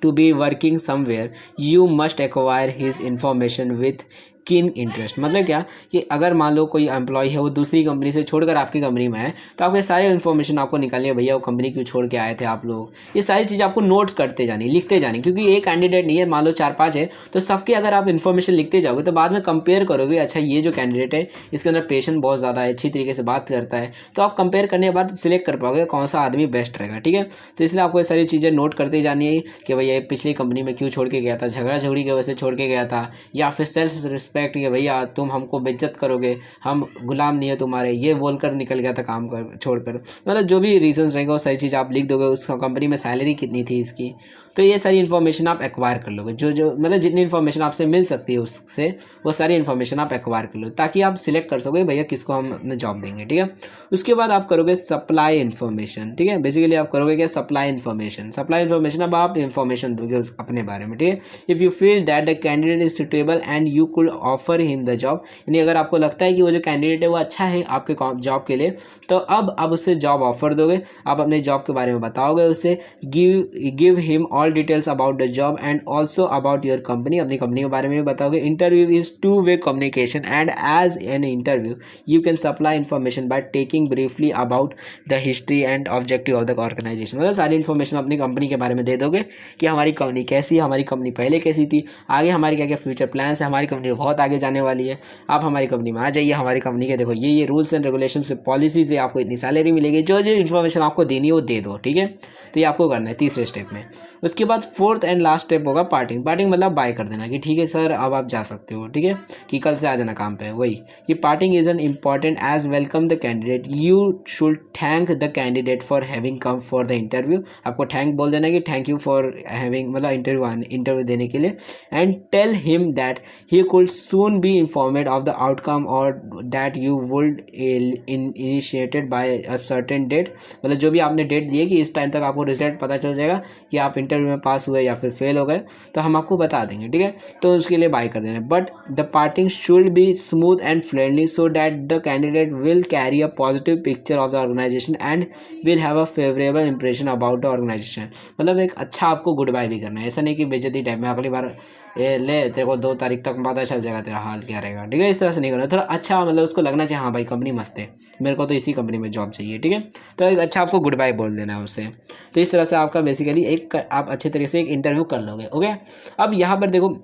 to be working somewhere, you must acquire his information with keen interest. मतलब क्या कि अगर मान लो कोई employ है वो दूसरी company से छोड़कर आपकी कंपनी में है, तो आपके सारे इन्फॉर्मेशन आपको निकालनी है, भैया वो कंपनी क्यों छोड़ के आए थे आप लोग, ये सारी चीज़ आपको नोट्स करते जानी, लिखते जानी। क्योंकि एक कैंडिडेट नहीं है, मान लो 4-5 है, तो सबके अगर आप इन्फॉर्मेशन लिखते जाओगे तो बाद में कंपेयर करोगे, अच्छा ये जो कैंडिडेट है इसके अंदर पेशेंस बहुत ज़्यादा है, अच्छी तरीके से बात करता है, तो आप कंपेयर करने के बाद सिलेक्ट कर पाओगे कौन सा आदमी बेस्ट रहेगा, ठीक है। तो इसलिए आपको ये सारी चीज़ें नोट करते जानी है कि भैया ये पिछली कंपनी में क्यों छोड़ के गया था, झगड़ा झगड़ी की वजह से छोड़ के गया था, या फिर सेल्फ रिस्पेक्ट कि भैया तुम हमको बेइज्जत करोगे, हम गुलाम नहीं है तुम्हारे, ये बोलकर निकल गया था काम कर छोड़कर। मतलब जो भी रीजंस रहेंगे वो सारी चीज़ आप लिख दोगे, उस कंपनी में सैलरी कितनी थी इसकी, तो ये सारी इन्फॉर्मेशन आप एक्वायर कर लोगे। जो मतलब जितनी इन्फॉर्मेशन आपसे मिल सकती है उससे वो सारी इन्फॉर्मेशन आप एक्वायर कर लो, ताकि आप सिलेक्ट कर सकोगे भैया किसको हम अपने जॉब देंगे, ठीक है। उसके बाद आप करोगे सप्लाई इन्फॉर्मेशन, ठीक है। बेसिकली आप करोगे क्या, सप्लाई इन्फॉर्मेशन। अब आप इन्फॉर्मेशन दोगे अपने बारे में, ठीक है। If you feel that the candidate is suitable and you could offer him the job, यानी अगर आपको लगता है कि वो जो कैंडिडेट है वो अच्छा है आपके जॉब के लिए, तो अब आप उससे जॉब ऑफर दोगे, आप अपने जॉब के बारे में बताओगे उससे, give him all details about the job and also about your company, अपनी कंपनी के बारे में भी बताओगे। Interview is 2-way communication and as an interview you can supply information by taking briefly about the history and objective of the organisation. मतलब सारी information अपनी company के बारे में दे दोगे कि हमारी कंपनी कैसी है, हमारी कंपनी पहले कैसी थी, आगे हमारी क्या क्या फ्यूचर प्लान्स है, हमारी कंपनी बहुत आगे जाने वाली है, आप हमारी कंपनी में आ जाइए, हमारी कंपनी के देखो ये रूल्स एंड रेगुलेशन से पॉलिसीज है, आपको इतनी सैलरी मिलेगी, जो इन्फॉर्मेशन आपको देनी है वो दे दो, ठीक है। तो ये आपको करना है तीसरे स्टेप में। उसके बाद फोर्थ एंड लास्ट स्टेप होगा पार्टिंग मतलब बाय कर देना कि ठीक है सर अब आप जा सकते हो, ठीक है, कि कल से आ जाना काम पे। वही कि parting is an important as welcome the candidate, you should thank the candidate for having come for the interview. आपको थैंक बोल देना कि थैंक यू फॉर हैविंग, मतलब इंटरव्यू देने के लिए, and tell him that he could soon be informed of the outcome और that you would initiated by a certain date. मतलब जो भी आपने डेट दी है कि इस टाइम तक आपको रिजल्ट पता चल जाएगा कि आप इंटरव्यू में पास हुए या फिर फेल हो गए, तो हम आपको बता देंगे, ठीक है। तो उसके लिए बाय कर देना। But the parting should be smooth and friendly so that the candidate will carry a positive picture of the organisation and will have a favourable impression about the organisation. मतलब एक अच्छा आपको गुड बाय भी करना है, ऐसा नहीं कि बेइज्जती टाइम में अगली बार ले तेरे को 2 तारीख तक पता चल जाएगा तेरा हाल क्या रहेगा, ठीक है। इस तरह से नहीं करना, थोड़ा अच्छा मतलब उसको लगना चाहिए हाँ भाई कंपनी मस्त है, मेरे को तो इसी कंपनी में जॉब चाहिए, ठीक है। तो एक अच्छा आपको गुड बाय बोल देना है उससे। तो इस तरह से आपका बेसिकली एक आप अच्छे तरीके से एक इंटरव्यू कर लोगे, ओके। अब यहाँ पर देखो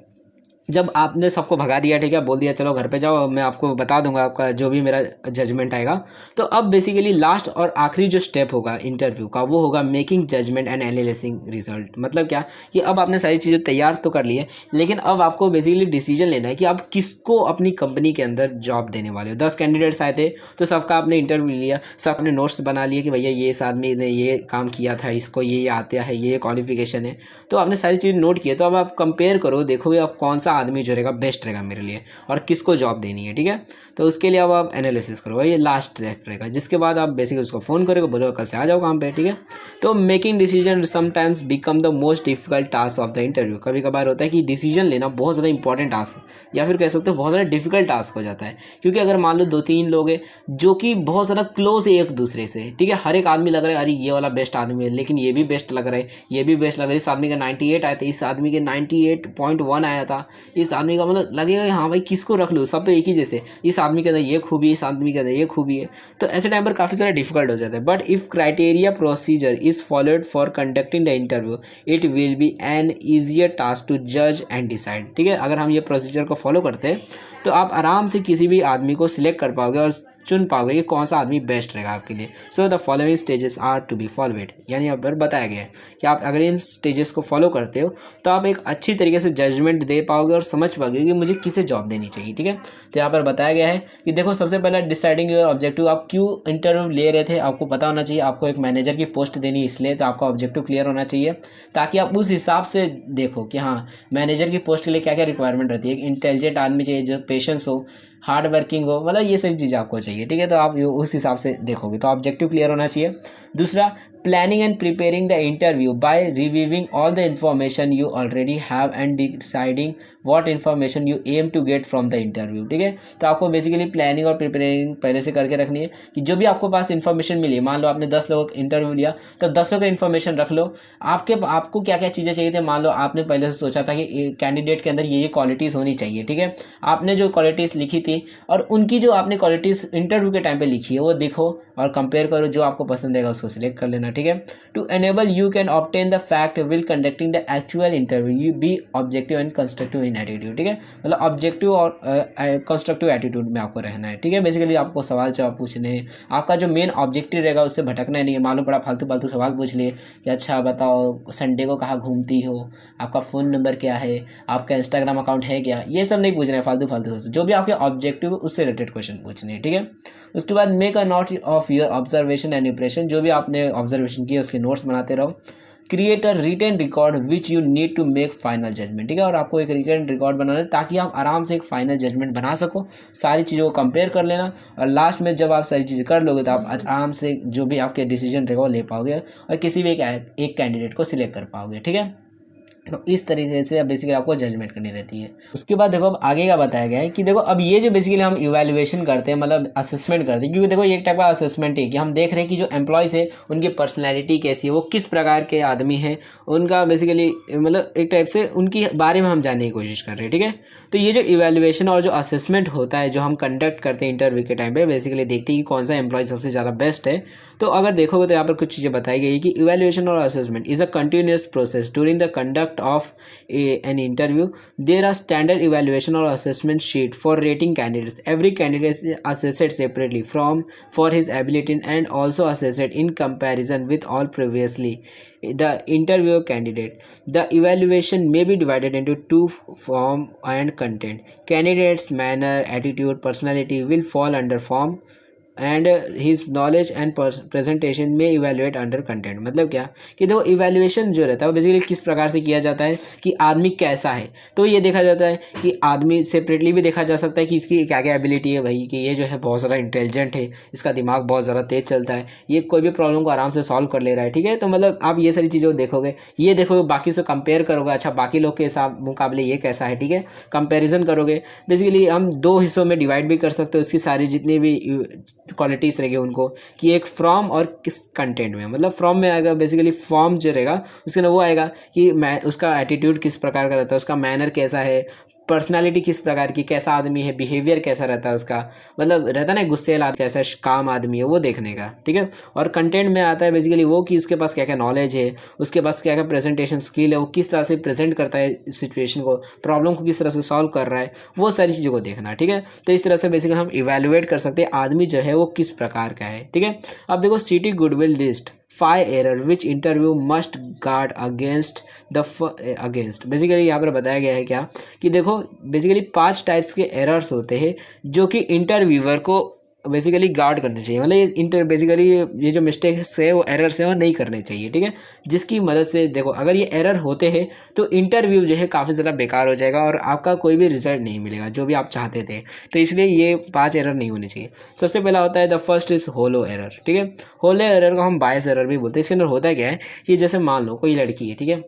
जब आपने सबको भगा दिया, ठीक है, बोल दिया चलो घर पे जाओ, मैं आपको बता दूंगा आपका जो भी मेरा जजमेंट आएगा, तो अब बेसिकली लास्ट और आखिरी जो स्टेप होगा इंटरव्यू का वो होगा making judgement and analysing result. मतलब क्या कि अब आपने सारी चीज़ें तैयार तो कर ली है, लेकिन अब आपको बेसिकली डिसीजन लेना है कि आप किसको अपनी कंपनी के अंदर जॉब देने वाले हो। 10 कैंडिडेट्स आए थे तो सबका आपने इंटरव्यू लिया, सब अपने नोट्स बना लिए कि भैया ये इस आदमी ने ये काम किया था, इसको ये आता है, ये क्वालिफिकेशन है, तो आपने सारी चीज़ नोट किया। तो अब आप कंपेयर करो, देखोगे आप कौन सा आदमी जो रहेगा बेस्ट रहेगा मेरे लिए और किसको जॉब देनी है, ठीक है। तो उसके लिए अब आप एनालिसिस करो, ये लास्ट स्टेप रहेगा, जिसके बाद आप बेसिकली उसको फ़ोन करोगे, बोलो कल से आ जाओ काम पे, ठीक है। तो making decision sometimes become the most difficult task of the interview. कभी कभार होता है कि डिसीजन लेना बहुत ज़्यादा इंपॉर्टेंट टास्क या फिर कह सकते हो बहुत ज़्यादा डिफिकल्ट टास्क हो जाता है, क्योंकि अगर मान लो 2-3 लोग हैं जो कि बहुत ज़्यादा क्लोज है एक दूसरे से, ठीक है, हर एक आदमी लग रहा है अरे ये वाला बेस्ट आदमी है, लेकिन ये भी बेस्ट लग रहा है, ये भी बेस्ट लग रहा है, इस आदमी का 98 आया था, इस आदमी के 98.1 आया था, इस आदमी का मतलब लगेगा कि हाँ भाई किसको रख लूँ, सब तो एक ही जैसे, इस आदमी के अंदर ये खूबी है, इस आदमी के अंदर ये खूबी है, तो ऐसे टाइम पर काफ़ी सारा डिफिकल्ट हो जाता है। But if criteria procedure is followed for conducting the interview it will be an easier task to जज एंड डिसाइड, ठीक है। अगर हम ये प्रोसीजर को फॉलो करते हैं तो आप आराम से किसी भी आदमी को सिलेक्ट कर पाओगे और चुन पाओगे कि कौन सा आदमी बेस्ट रहेगा आपके लिए। So the following stages are to be followed, यानी यहाँ पर बताया गया है कि आप अगर इन स्टेजेस को फॉलो करते हो तो आप एक अच्छी तरीके से जजमेंट दे पाओगे और समझ पाओगे कि मुझे किसे जॉब देनी चाहिए, ठीक है। तो यहाँ पर बताया गया है कि देखो सबसे पहले डिसाइडिंग योर ऑब्जेक्टिव, आप क्यों इंटरव्यू ले रहे थे आपको पता होना चाहिए, आपको एक मैनेजर की पोस्ट देनी है इसलिए, तो आपका ऑब्जेक्टिव क्लियर होना चाहिए ताकि आप उस हिसाब से देखो कि हाँ मैनेजर की पोस्ट के लिए क्या क्या रिक्वायरमेंट रहती है। एक इंटेलिजेंट आदमी चाहिए जो पेशेंस हो, हार्ड वर्किंग हो, मतलब ये सारी चीज़ें आपको चाहिए, ठीक है। तो आप उस हिसाब से देखोगे, तो ऑब्जेक्टिव क्लियर होना चाहिए। दूसरा, planning and preparing the interview by reviewing all the information you already have and deciding what information you aim to get from the interview, ठीक है। तो आपको बेसिकली प्लानिंग और प्रिपेयरिंग पहले से करके रखनी है कि जो भी आपको पास इन्फॉर्मेशन मिली, मान लो आपने 10 लोगों का इंटरव्यू लिया तो 10 का इन्फॉर्मेशन रख लो, आपको क्या क्या चीज़ें चाहिए थे, मान लो आपने पहले से सोचा था कि कैंडिडेट के अंदर ये क्वालिटीज़ होनी चाहिए, ठीक है। आपने जो क्वालिटीज़ लिखी थी और उनकी जो आपने क्वालिटीज़ इंटरव्यू के टाइम पे लिखी है वो देखो और कंपेयर करो, जो आपको पसंद आएगा उसको सिलेक्ट कर लेना, ठीक है। To enable you can obtain the fact will conducting the actual interview you be objective and constructive in attitude, ठीक है। मतलब ऑब्जेक्टिव और कंस्ट्रक्टिव एटीट्यूड में आपको रहना है, ठीक है। बेसिकली आपको सवाल जवाब पूछने हैं, आपका जो मेन ऑब्जेक्टिव रहेगा उससे भटकना नहीं है। मालूम पड़ा फालतू फालतू सवाल पूछ लिए कि अच्छा बताओ संडे को कहाँ घूमती हो, आपका फ़ोन नंबर क्या है, आपका इंस्टाग्राम अकाउंट है क्या, ये सब नहीं पूछना है फालतू फालतू से, जो भी आपके ऑब्जेक्टिव उससे रिलेटेड क्वेश्चन पूछने हैं, ठीक है। उसके बाद make a note of your observation and impression, जो भी आपने ऑब्जर्वेशन किया उसके नोट्स बनाते रहो। Create a written record which you need to make final judgement, ठीक है। और आपको एक रिटन रिकॉर्ड बनाना है ताकि आप आराम से एक फाइनल जजमेंट बना सको, सारी चीज़ों को कंपेयर कर लेना और लास्ट में जब आप सारी चीज़ें कर लोगे तो आप आराम से जो भी आपके डिसीजन रहेगा वो ले पाओगे और किसी भी एक कैंडिडेट को सिलेक्ट कर पाओगे, ठीक है। तो इस तरीके से अब बेसिकली आपको जजमेंट करनी रहती है। उसके बाद देखो अब आगे का बताया गया है कि देखो अब ये जो बेसिकली हम इवैल्यूएशन करते हैं, मतलब असेसमेंट करते हैं, क्योंकि देखो ये एक टाइप का असेसमेंट है कि हम देख रहे हैं कि जो एम्प्लॉयज़ है उनकी पर्सनैलिटी कैसी है, वो किस प्रकार के आदमी हैं, उनका बेसिकली मतलब एक टाइप से उनके बारे में हम जानने की कोशिश कर रहे हैं, ठीक है। तो ये जो इवैल्यूएशन और जो असेसमेंट होता है जो हम कंडक्ट करते हैं इंटरव्यू के टाइम पे, बेसिकली देखते हैं कि कौन सा एम्प्लॉय सबसे ज़्यादा बेस्ट है। तो अगर देखोगे तो यहाँ पर कुछ चीज़ें बताई गई कि इवैल्यूएशन और assessment is a continuous process during the conduct of an interview. There are standard evaluation or assessment sheet for rating candidates. Every candidate is assessed separately for his ability and also assessed in comparison with all previously the interview candidate. The evaluation may be divided into two form and content. Candidate's manner, attitude, personality will fall under form and his knowledge and presentation में evaluate under content. मतलब क्या कि देखो evaluation जो रहता है वो basically किस प्रकार से किया जाता है कि आदमी कैसा है, तो ये देखा जाता है कि आदमी सेपरेटली भी देखा जा सकता है कि इसकी क्या क्या एबिलिटी है भाई, कि ये जो है बहुत ज़्यादा इंटेलिजेंट है, इसका दिमाग बहुत ज़्यादा तेज़ चलता है, ये कोई भी प्रॉब्लम को आराम से सॉल्व कर ले रहा है, ठीक है। तो मतलब आप ये सारी चीज़ें देखोगे, ये देखोगे, बाकी से कंपेयर करोगे, अच्छा बाकी लोग के हिसाब मुकाबले ये कैसा है, ठीक है, कंपेरिजन करोगे। बेसिकली हम 2 हिस्सों में डिवाइड भी कर सकते हो उसकी सारी जितनी भी क्वालिटीज़ रहेगी उनको, कि एक फ्रॉम और किस कंटेंट में। मतलब फ्रॉम में आएगा बेसिकली फॉर्म जो रहेगा उसके अंदर वो आएगा कि मैं उसका एटीट्यूड किस प्रकार का रहता है, उसका मैनर कैसा है, पर्सनालिटी किस प्रकार की, कैसा आदमी है, बिहेवियर कैसा रहता है उसका, मतलब रहता है ना गुस्सेल आदमी, कैसा काम आदमी है, वो देखने का, ठीक है। और कंटेंट में आता है बेसिकली वो कि उसके पास क्या क्या नॉलेज है, उसके पास क्या क्या प्रेजेंटेशन स्किल है, वो किस तरह से प्रेजेंट करता है सिचुएशन को, प्रॉब्लम को किस तरह से सॉल्व कर रहा है, वो सारी चीज़ों को देखना, ठीक है। तो इस तरह से बेसिकली हम इवेल्युएट कर सकते हैं आदमी जो है वो किस प्रकार का है, ठीक है। अब देखो city goodwill list 5 error which interview must guard against against. Basically यहाँ पर बताया गया है क्या कि देखो बेसिकली 5 टाइप्स के एरर्स होते हैं जो कि इंटरव्यूअर को बेसिकली गार्ड करने चाहिए, मतलब बेसिकली ये जो मिस्टेक्स है वो एरर्स है वो नहीं करने चाहिए, ठीक है। जिसकी मदद से देखो अगर ये एरर होते हैं तो इंटरव्यू जो है काफ़ी ज़्यादा बेकार हो जाएगा और आपका कोई भी रिजल्ट नहीं मिलेगा जो भी आप चाहते थे। तो इसलिए ये 5 एरर नहीं होने चाहिए। सबसे पहला होता है the first is halo error, ठीक है। होलो एरर को हम बायस एरर भी बोलते हैं। इसके अंदर होता क्या है कि जैसे मान लो कोई लड़की है, ठीक है,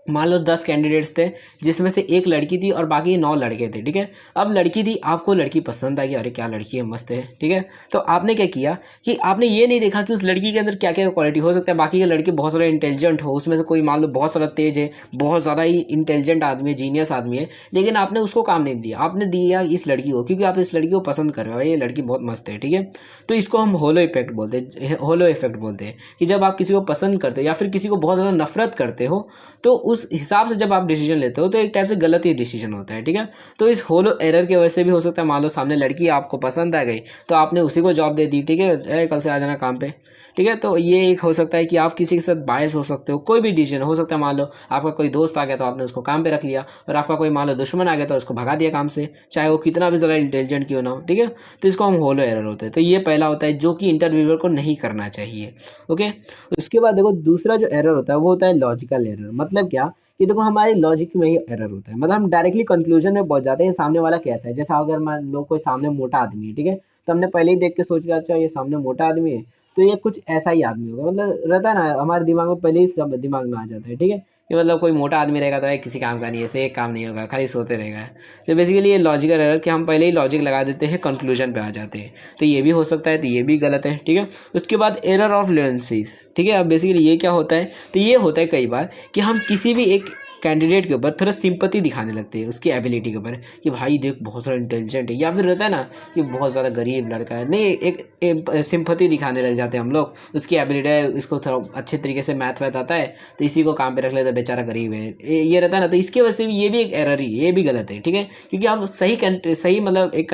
मान लो 10 कैंडिडेट्स थे जिसमें से एक लड़की थी और बाकी 9 लड़के थे, ठीक है। अब लड़की थी, आपको लड़की पसंद आई, अरे क्या लड़की है, मस्त है, ठीक है। तो आपने क्या किया कि आपने ये नहीं देखा कि उस लड़की के अंदर क्या क्या क्वालिटी हो सकता है। बाकी के लड़के बहुत सारे इंटेलिजेंट हो, उसमें से कोई मान लो बहुत सारा तेज है, बहुत ज़्यादा ही इंटेलिजेंट आदमी है, जीनियस आदमी है, लेकिन आपने उसको काम नहीं दिया, आपने दिया इस लड़की को, क्योंकि आप इस लड़की को पसंद कर रहे हो, ये लड़की बहुत मस्त है, ठीक है। तो इसको हम होलो इफेक्ट बोलते हैं। होलो इफेक्ट बोलते हैं कि जब आप किसी को पसंद करते हो या फिर किसी को बहुत ज़्यादा नफरत करते हो तो उस हिसाब से जब आप डिसीजन लेते हो तो एक टाइप से गलत ही डिसीजन होता है, ठीक है। तो इस होलो एरर की वजह से भी हो सकता है, मान लो सामने लड़की आपको पसंद आ गई तो आपने उसी को जॉब दे दी, ठीक है, कल से आ जाना काम पे, ठीक है। तो ये एक हो सकता है कि आप किसी के साथ बायस हो सकते हो, कोई भी डिसीजन हो सकता है। मान लो आपका कोई दोस्त आ गया तो आपने उसको काम पे रख लिया, और आपका कोई मान लो दुश्मन आ गया तो उसको भगा दिया काम से, चाहे वो कितना भी ज़्यादा इंटेलिजेंट क्यों ना हो, ठीक है। तो इसको हम होलो एरर होते हैं। तो ये पहला होता है जो कि इंटरव्यूअर को नहीं करना चाहिए, ओके। उसके बाद देखो दूसरा जो एरर होता है वो होता है लॉजिकल एरर। मतलब क्या कि देखो हमारे लॉजिक में ही एरर होता है, मतलब हम डायरेक्टली कंक्लूजन में पहुंच जाते हैं सामने वाला कैसा है। जैसा अगर मान लो कोई सामने मोटा आदमी है, ठीक है, तो हमने पहले ही देख के सोच लिया अच्छा ये सामने मोटा आदमी है तो ये कुछ ऐसा ही आदमी होगा, मतलब रहता है ना हमारे दिमाग में पहले ही दिमाग में आ जाता है, ठीक है, कि मतलब कोई मोटा आदमी रहेगा तो किसी काम का नहीं है, ऐसे एक काम नहीं होगा, खाली सोते रहेगा। तो बेसिकली ये लॉजिकल एरर कि हम पहले ही लॉजिक लगा देते हैं, कंक्लूजन पे आ जाते हैं, तो ये भी हो सकता है, तो ये भी गलत है, ठीक है। उसके बाद एरर ऑफ फ्लुएंसीज, ठीक है। अब बेसिकली ये क्या होता है, तो ये होता है कई बार कि हम किसी भी एक कैंडिडेट के ऊपर थोड़ा सिंपैथी दिखाने लगते हैं उसकी एबिलिटी के ऊपर कि भाई देख बहुत सारा इंटेलिजेंट है, या फिर रहता है ना कि बहुत ज़्यादा गरीब लड़का है, नहीं एक सिंपैथी दिखाने लग जाते हैं हम लोग, उसकी एबिलिटी है, इसको थोड़ा अच्छे तरीके से मैथ वैथ आता है तो इसी को काम पे रख लेते हैं, बेचारा गरीब है, ये रहता है ना। तो इसकी वजह से भी ये भी एक एरर ही, ये भी गलत है, ठीक है, क्योंकि आप सही मतलब एक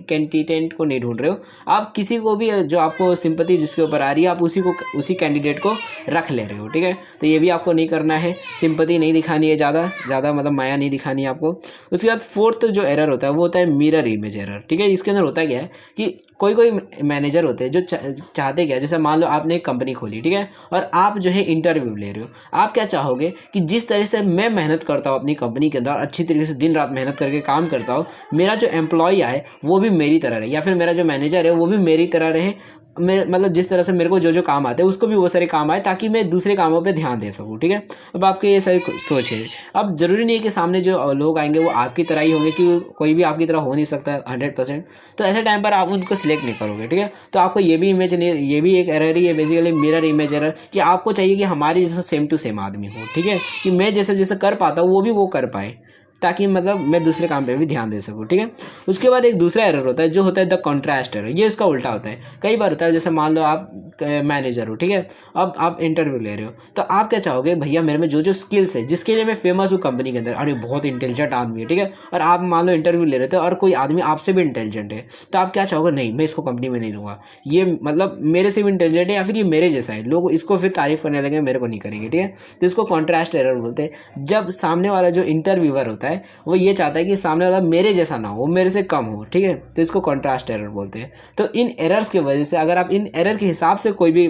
कैंडिडेट को नहीं ढूंढ रहे हो, आप किसी को भी जो आपको सिंपैथी जिसके ऊपर आ रही है आप उसी कैंडिडेट को रख ले रहे हो, ठीक है। तो ये भी आपको नहीं करना है, सिंपैथी नहीं दिखानी है, ज़्यादा मतलब माया नहीं दिखानी है आपको। उसके बाद फोर्थ जो एरर होता है वो होता है मिरर इमेज एरर, ठीक है। इसके अंदर होता क्या है कि कोई मैनेजर होते हैं जो चाहते क्या, जैसे मान लो आपने एक कंपनी खोली, ठीक है, और आप जो है इंटरव्यू ले रहे हो, आप क्या चाहोगे कि जिस तरह से मैं मेहनत करता हूँ अपनी कंपनी के अंदर, अच्छी तरीके से दिन रात मेहनत करके काम करता हूँ, मेरा जो एम्प्लॉय आए वो भी मेरी तरह रहे, या फिर मेरा जो मैनेजर है वो भी मेरी तरह रहे, मैं मतलब जिस तरह से मेरे को जो काम आते हैं उसको भी वो सारे काम आए ताकि मैं दूसरे कामों पे ध्यान दे सकूँ, ठीक है। अब आपके ये सारी सोच है। अब ज़रूरी नहीं है कि सामने जो लोग आएंगे वो आपकी तरह ही होंगे, कि कोई भी आपकी तरह हो नहीं सकता 100%। तो ऐसे टाइम पर आप उनको सिलेक्ट नहीं करोगे, ठीक है। तो आपको ये भी इमेज नहीं, ये भी एक एरर ही है बेसिकली, मिरर इमेज एरर, कि आपको चाहिए कि हमारी जैसा सेम टू सेम आदमी हो, ठीक है, कि मैं जैसे जैसे कर पाता हूँ वो भी वो कर पाए, ताकि मतलब मैं दूसरे काम पे भी ध्यान दे सकूँ, ठीक है। उसके बाद एक दूसरा एरर होता है जो होता है द कॉन्ट्रास्ट एरर। ये इसका उल्टा होता है। कई बार होता है जैसे मान लो आप मैनेजर हो, ठीक है, अब आप इंटरव्यू ले रहे हो तो आप क्या चाहोगे, भैया मेरे में जो स्किल्स है जिसके लिए मैं फेमस हूँ कंपनी के अंदर, अरे बहुत इंटेलिजेंट आदमी है, ठीक है, और आप मान लो इंटरव्यू ले रहे थे और कोई आदमी आपसे भी इंटेलिजेंट है, तो आप क्या चाहोगे, नहीं मैं इसको कंपनी में नहीं लूँगा, ये मतलब मेरे से भी इंटेलिजेंट है या फिर ये मेरे जैसा है, लोग इसको फिर तारीफ करने लगे, मेरे को नहीं करेंगे, ठीक है। तो इसको कॉन्ट्रास्ट एरर बोलते हैं। जब सामने वाला जो इंटरव्यूअर होता है वो ये चाहता है कि सामने वाला मेरे जैसा ना हो, मेरे से कम हो, ठीक है, तो इसको कॉन्ट्रास्ट एरर बोलते हैं। तो इन एरर्स की वजह से अगर आप इन एरर के हिसाब से कोई भी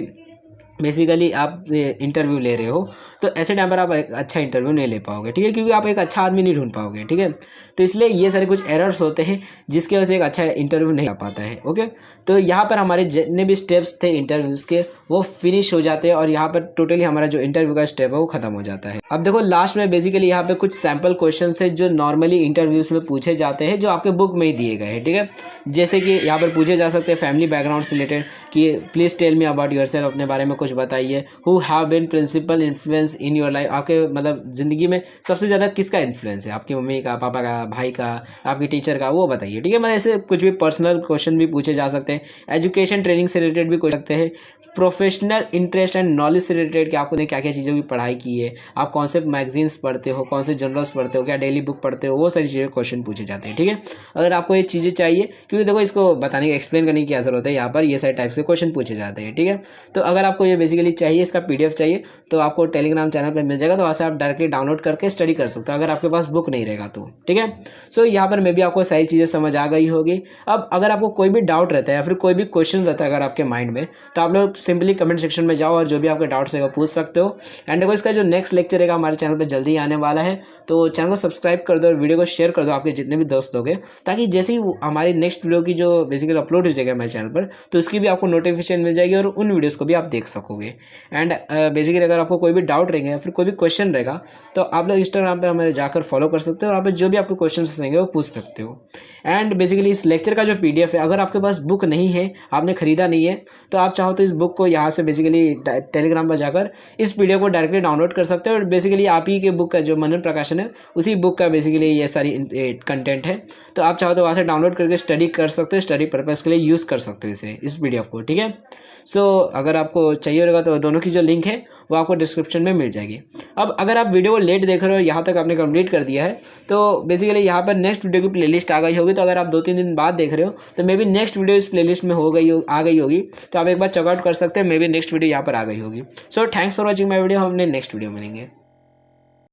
बेसिकली आप इंटरव्यू ले रहे हो तो ऐसे टाइम पर आप एक अच्छा इंटरव्यू नहीं ले पाओगे, ठीक है, क्योंकि आप एक अच्छा आदमी नहीं ढूंढ पाओगे, ठीक है। तो इसलिए ये सारे कुछ एरर्स होते हैं जिसकी वजह से एक अच्छा इंटरव्यू नहीं आ पाता है, ओके। तो यहाँ पर हमारे जितने भी स्टेप्स थे इंटरव्यूज़ के वो फिनिश हो जाते हैं और यहाँ पर टोटली हमारा जो इंटरव्यू का स्टेप है वो खत्म हो जाता है। अब देखो लास्ट में बेसिकली यहाँ पे कुछ सैम्पल क्वेश्चन है जो नॉर्मली इंटरव्यूज़ में पूछे जाते हैं, जो आपके बुक में ही दिए गए हैं, ठीक है। जैसे कि यहाँ पर पूछे जा सकते हैं फैमिली बैकग्राउंड से रिलेटेड कि please tell me about yourself, अपने बारे में कुछ बताइए। Who have been principal influence in your life, आपके मतलब ज़िंदगी में सबसे ज़्यादा किसका इन्फ्लुएंस है, आपकी मम्मी का, पापा का, भाई का, आपकी टीचर का, वो बताइए। ठीक है, मतलब ऐसे कुछ भी पर्सनल क्वेश्चन भी पूछे जा सकते हैं। एजुकेशन ट्रेनिंग से रिलेटेड भी पूछ सकते हैं। प्रोफेशनल इंटरेस्ट एंड नॉलेज से रिलेटेड कि आपने क्या क्या चीज़ों की पढ़ाई की है, आप कौन से मैगजीन्स पढ़ते हो, कौन से जर्नल्स पढ़ते हो, क्या डेली बुक पढ़ते हो, वो सारी चीज़ें क्वेश्चन पूछे जाते हैं। ठीक है, अगर आपको ये चीज़ें चाहिए, क्योंकि देखो इसको बताने का एक्सप्लेन करने की क्या जरूरत है, यहाँ पर ये सारे टाइप से क्वेश्चन पूछे जाते हैं। ठीक है, तो अगर आपको ये बेसिकली चाहिए, इसका PDF चाहिए, तो आपको टेलीग्राम चैनल पर मिल जाएगा, तो वहाँ से आप डायरेक्टली डाउनलोड करके स्टडी कर सकते हो, अगर आपके पास बुक नहीं रहेगा तो। ठीक है, सो यहाँ पर मे भी आपको सारी चीज़ें समझ आ गई होगी। अब अगर आपको कोई भी डाउट रहता है या फिर कोई भी क्वेश्चन रहता है अगर आपके माइंड में, तो आप लोग सिंपली कमेंट सेक्शन में जाओ और जो भी आपके डाउट्स है वो पूछ सकते हो। एंड देखो इसका जो नेक्स्ट लेक्चर है हमारे चैनल पे जल्दी आने वाला है, तो चैनल को सब्सक्राइब कर दो और वीडियो को शेयर कर दो आपके जितने भी दोस्त लोग हैं, ताकि जैसे ही हमारी नेक्स्ट वीडियो की जो बेसिकली अपलोड हो जाएगा हमारे चैनल पर, तो उसकी भी आपको नोटिफिकेशन मिल जाएगी और उन वीडियोज़ को भी आप देख सकोगे। एंड बेसिकली अगर आपको कोई भी डाउट रहेगा या फिर कोई भी क्वेश्चन रहेगा, तो आप लोग इंस्टाग्राम पर हमारे जाकर फॉलो कर सकते हो और आप जो भी आपके क्वेश्चन रहेंगे वो पूछ सकते हो। एंड बेसिकली इस लेक्चर का जो PDF है, अगर आपके पास बुक नहीं है, आपने खरीदा नहीं है, तो आप चाहो तो इस बुक को यहाँ से बेसिकली टेलीग्राम पर जाकर इस PDF को डायरेक्टली डाउनलोड कर सकते हो। और बेसिकली आप ही के बुक का जो मनन प्रकाशन है, उसी बुक का बेसिकली ये सारी कंटेंट है, तो आप चाहो तो वहाँ से डाउनलोड करके स्टडी कर सकते हो, स्टडी पर्पज़ के लिए यूज़ कर सकते हो इस PDF को। ठीक है, सो अगर आपको चाहिए होगा तो दोनों की जो लिंक है वो आपको डिस्क्रिप्शन में मिल जाएगी। अब अगर आप वीडियो को लेट देख रहे हो, यहाँ तक आपने कंप्लीट कर दिया है, तो बेसिकली यहाँ पर नेक्स्ट वीडियो की प्लेलिस्ट आ गई होगी, तो अगर आप 2-3 दिन बाद देख रहे हो तो मे बी नेक्स्ट वीडियो इस प्लेलिस्ट में आ गई होगी, तो आप एक बार चेकआउट कर सकते हैं, मे बी नेक्स्ट वीडियो यहाँ पर आ गई होगी। So thanks for watching my video, हम नेक्स्ट वीडियो मिलेंगे।